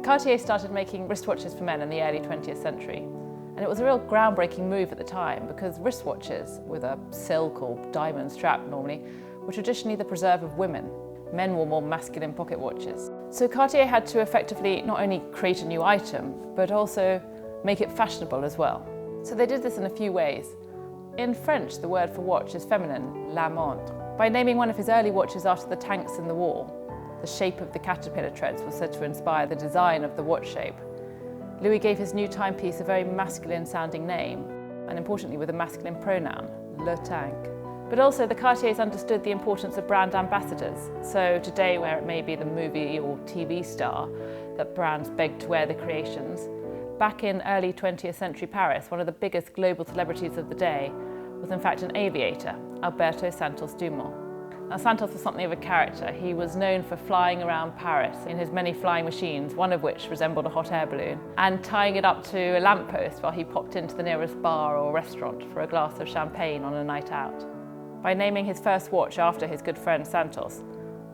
Cartier started making wristwatches for men in the early 20th century. And it was a real groundbreaking move at the time because wristwatches, with a silk or diamond strap normally, were traditionally the preserve of women. Men wore more masculine pocket watches. So Cartier had to effectively not only create a new item, but also make it fashionable as well. So they did this in a few ways. In French, the word for watch is feminine, la montre. By naming one of his early watches after the tanks in the war, the shape of the caterpillar treads was said to inspire the design of the watch shape. Louis gave his new timepiece a very masculine-sounding name, and importantly with a masculine pronoun, le tank. But also the Cartiers understood the importance of brand ambassadors. So today, where it may be the movie or TV star that brands beg to wear the creations, back in early 20th century Paris, one of the biggest global celebrities of the day was in fact an aviator, Alberto Santos Dumont. Now Santos was something of a character. He was known for flying around Paris in his many flying machines, one of which resembled a hot air balloon, and tying it up to a lamppost while he popped into the nearest bar or restaurant for a glass of champagne on a night out. By naming his first watch after his good friend Santos,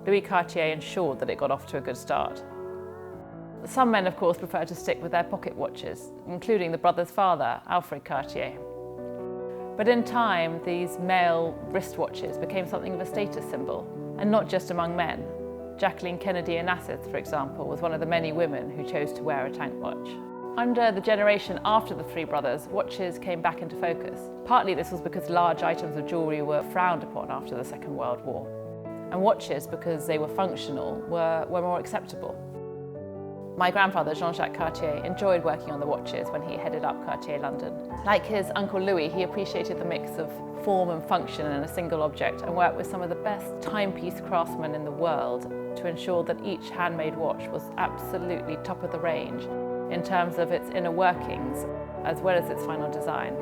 Louis Cartier ensured that it got off to a good start. Some men, of course, prefer to stick with their pocket watches, including the brother's father, Alfred Cartier. But in time, these male wristwatches became something of a status symbol, and not just among men. Jacqueline Kennedy Onassis, for example, was one of the many women who chose to wear a tank watch. Under the generation after the three brothers, watches came back into focus. Partly this was because large items of jewellery were frowned upon after the Second World War, and watches, because they were functional, were more acceptable. My grandfather, Jean-Jacques Cartier, enjoyed working on the watches when he headed up Cartier London. Like his uncle Louis, he appreciated the mix of form and function in a single object and worked with some of the best timepiece craftsmen in the world to ensure that each handmade watch was absolutely top of the range in terms of its inner workings as well as its final design.